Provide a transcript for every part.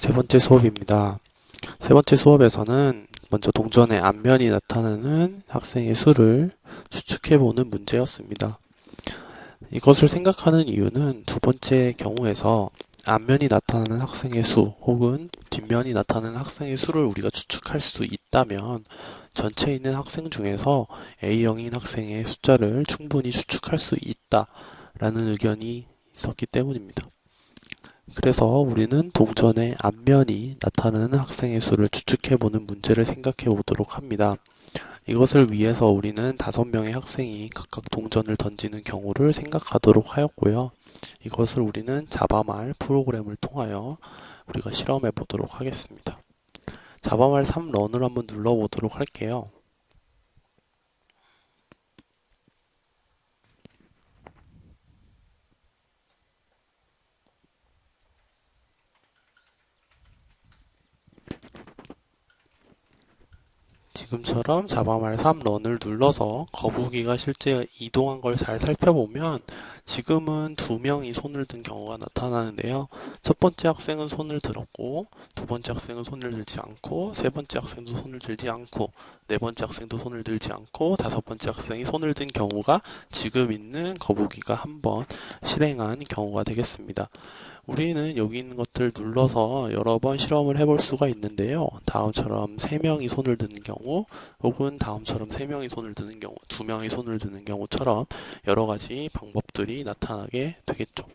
세 번째 수업입니다. 세 번째 수업에서는 먼저 동전의 앞면이 나타나는 학생의 수를 추측해보는 문제였습니다. 이것을 생각하는 이유는 두 번째 경우에서 앞면이 나타나는 학생의 수 혹은 뒷면이 나타나는 학생의 수를 우리가 추측할 수 있다면 전체에 있는 학생 중에서 A형인 학생의 숫자를 충분히 추측할 수 있다라는 의견이 있었기 때문입니다. 그래서 우리는 동전의 앞면이 나타나는 학생의 수를 추측해보는 문제를 생각해 보도록 합니다. 이것을 위해서 우리는 5명의 학생이 각각 동전을 던지는 경우를 생각하도록 하였고요. 이것을 우리는 자바말 프로그램을 통하여 우리가 실험해 보도록 하겠습니다. 자바말 3런을 한번 눌러보도록 할게요. 지금처럼 자바말 3런을 눌러서 거북이가 실제 이동한 걸 잘 살펴보면 지금은 2명이 손을 든 경우가 나타나는데요. 첫 번째 학생은 손을 들었고 두 번째 학생은 손을 들지 않고 세 번째 학생도 손을 들지 않고 네 번째 학생도 손을 들지 않고 다섯 번째 학생이 손을 든 경우가 지금 있는 거북이가 한 번 실행한 경우가 되겠습니다. 우리는 여기 있는 것들을 눌러서 여러 번 실험을 해볼 수가 있는데요. 다음처럼 3명이 손을 드는 경우, 혹은 다음처럼 3명이 손을 드는 경우, 2명이 손을 드는 경우처럼 여러 가지 방법들이 나타나게 되겠죠.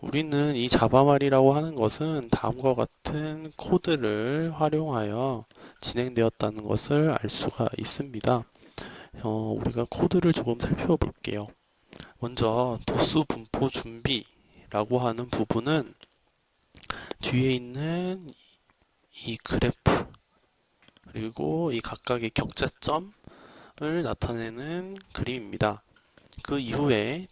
우리는 이 자바말이라고 하는 것은 다음과 같은 코드를 활용하여 진행되었다는 것을 알 수가 있습니다. 우리가 코드를 조금 살펴볼게요. 먼저 도수 분포 준비라고 하는 부분은 뒤에 있는 이 그래프 그리고 이 각각의 격자점을 나타내는 그림입니다. 그 이후에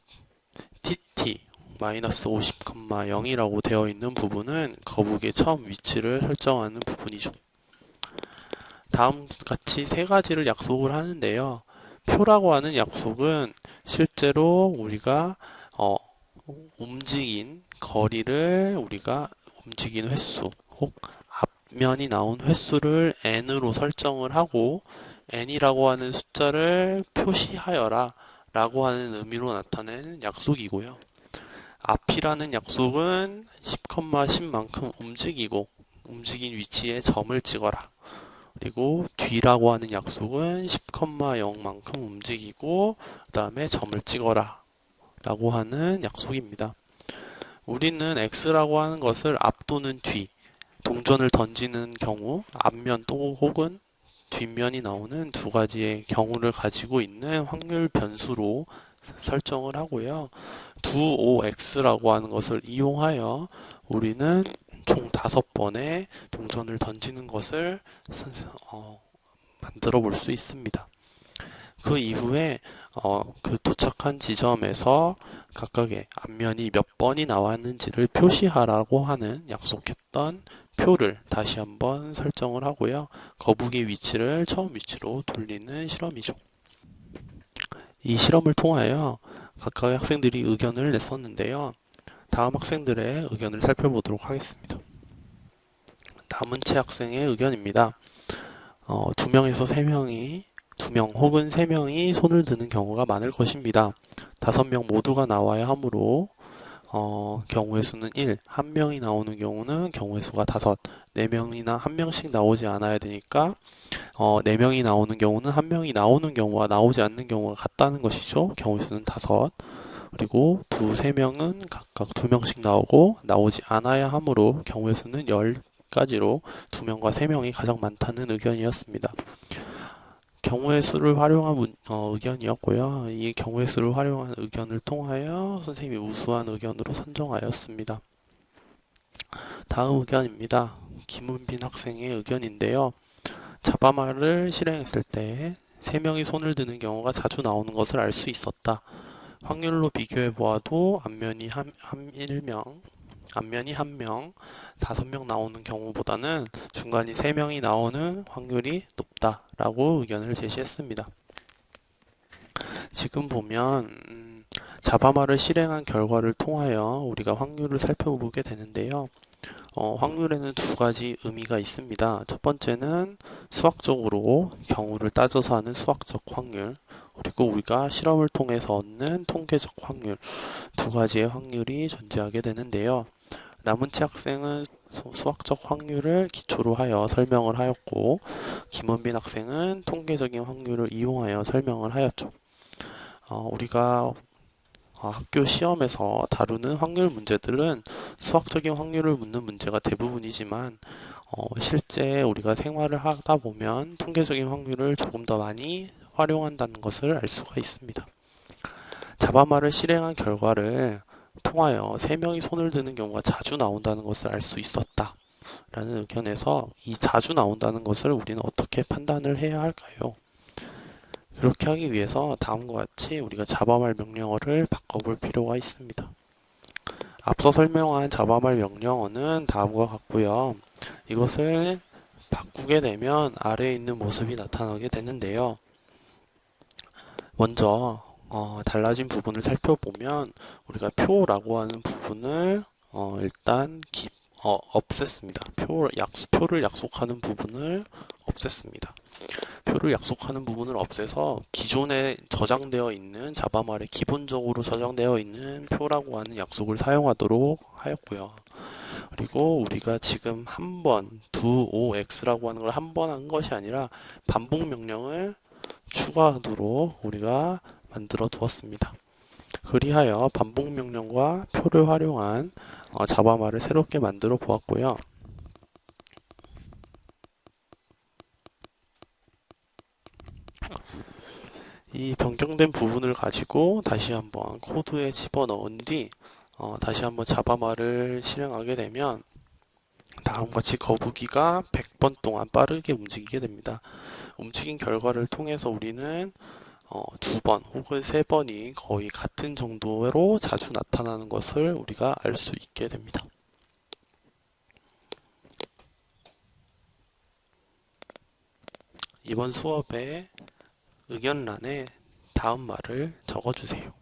tt 50,0이라고 되어 있는 부분은 거북이의 처음 위치를 설정하는 부분이죠. 다음 같이 세 가지를 약속을 하는데요. 표라고 하는 약속은 실제로 우리가 움직인 거리를 우리가 움직인 횟수 혹 앞면이 나온 횟수를 n으로 설정을 하고 n이라고 하는 숫자를 표시하여라 라고 하는 의미로 나타내는 약속이고요. 앞이라는 약속은 10,10만큼 움직이고 움직인 위치에 점을 찍어라. 그리고 뒤라고 하는 약속은 10,0만큼 움직이고 그 다음에 점을 찍어라 라고 하는 약속입니다. 우리는 X라고 하는 것을 앞 또는 뒤, 동전을 던지는 경우 앞면 또 혹은 뒷면이 나오는 두 가지의 경우를 가지고 있는 확률 변수로 설정을 하고요. 두 OX라고 하는 것을 이용하여 우리는 총 5번의 동전을 던지는 것을 만들어 볼 수 있습니다. 그 이후에 그 도착한 지점에서 각각의 앞면이 몇 번이 나왔는지를 표시하라고 하는 약속했던 표를 다시 한번 설정을 하고요. 거북이의 위치를 처음 위치로 돌리는 실험이죠. 이 실험을 통하여 각각의 학생들이 의견을 냈었는데요. 다음 학생들의 의견을 살펴보도록 하겠습니다. 남은채 학생의 의견입니다. 2명에서 3명이 2명 혹은 3명이 손을 드는 경우가 많을 것입니다. 5명 모두가 나와야 하므로 경우의 수는 1, 1명이 나오는 경우는 경우의 수가 5, 4명이나 1명씩 나오지 않아야 되니까 4명이 나오는 경우는 1명이 나오는 경우와 나오지 않는 경우가 같다는 것이죠. 경우의 수는 5. 그리고 3명은 각각 2명씩 나오고 나오지 않아야 하므로 경우의 수는 10가지로 2명과 3명이 가장 많다는 의견이었습니다. 경우의 수를 활용한 의견이었고요. 이 경우의 수를 활용한 의견을 통하여 선생님이 우수한 의견으로 선정하였습니다. 다음 의견입니다. 김은빈 학생의 의견인데요. 자바말을 실행했을 때 3명이 손을 드는 경우가 자주 나오는 것을 알 수 있었다. 확률로 비교해 보아도 앞면이 1명, 5명 나오는 경우보다는 중간이 3명이 나오는 확률이 높다라고 의견을 제시했습니다. 지금 보면 자바마를 실행한 결과를 통하여 우리가 확률을 살펴보게 되는데요. 확률에는 두 가지 의미가 있습니다. 첫 번째는 수학적으로 경우를 따져서 하는 수학적 확률, 그리고 우리가 실험을 통해서 얻는 통계적 확률, 두 가지의 확률이 존재하게 되는데요. 남은치 학생은 수학적 확률을 기초로 하여 설명을 하였고, 김원빈 학생은 통계적인 확률을 이용하여 설명을 하였죠. 우리가 학교 시험에서 다루는 확률 문제들은 수학적인 확률을 묻는 문제가 대부분이지만 실제 우리가 생활을 하다 보면 통계적인 확률을 조금 더 많이 활용한다는 것을 알 수가 있습니다. 자바마를 실행한 결과를 통하여 3명이 손을 드는 경우가 자주 나온다는 것을 알 수 있었다 라는 의견에서 이 자주 나온다는 것을 우리는 어떻게 판단을 해야 할까요? 그렇게 하기 위해서 다음과 같이 우리가 자바말 명령어를 바꿔볼 필요가 있습니다. 앞서 설명한 자바말 명령어는 다음과 같고요. 이것을 바꾸게 되면 아래에 있는 모습이 나타나게 되는데요. 먼저 달라진 부분을 살펴보면 우리가 표라고 하는 부분을 일단 없앴습니다. 표를 약속하는 부분을 없앴습니다. 표를 약속하는 부분을 없애서 기존에 저장되어 있는 자바말에 기본적으로 저장되어 있는 표라고 하는 약속을 사용하도록 하였고요. 그리고 우리가 지금 한 번 dox라고 하는 걸 한 번 한 것이 아니라 반복 명령을 추가하도록 우리가 만들어 두었습니다. 그리하여 반복 명령과 표를 활용한 자바말을 새롭게 만들어 보았고요. 이 변경된 부분을 가지고 다시 한번 코드에 집어넣은 뒤 다시 한번 자바말을 실행하게 되면 다음과 같이 거북이가 100번 동안 빠르게 움직이게 됩니다. 움직인 결과를 통해서 우리는 2번 혹은 3번이 거의 같은 정도로 자주 나타나는 것을 우리가 알 수 있게 됩니다. 이번 수업의 의견란에 다음 말을 적어주세요.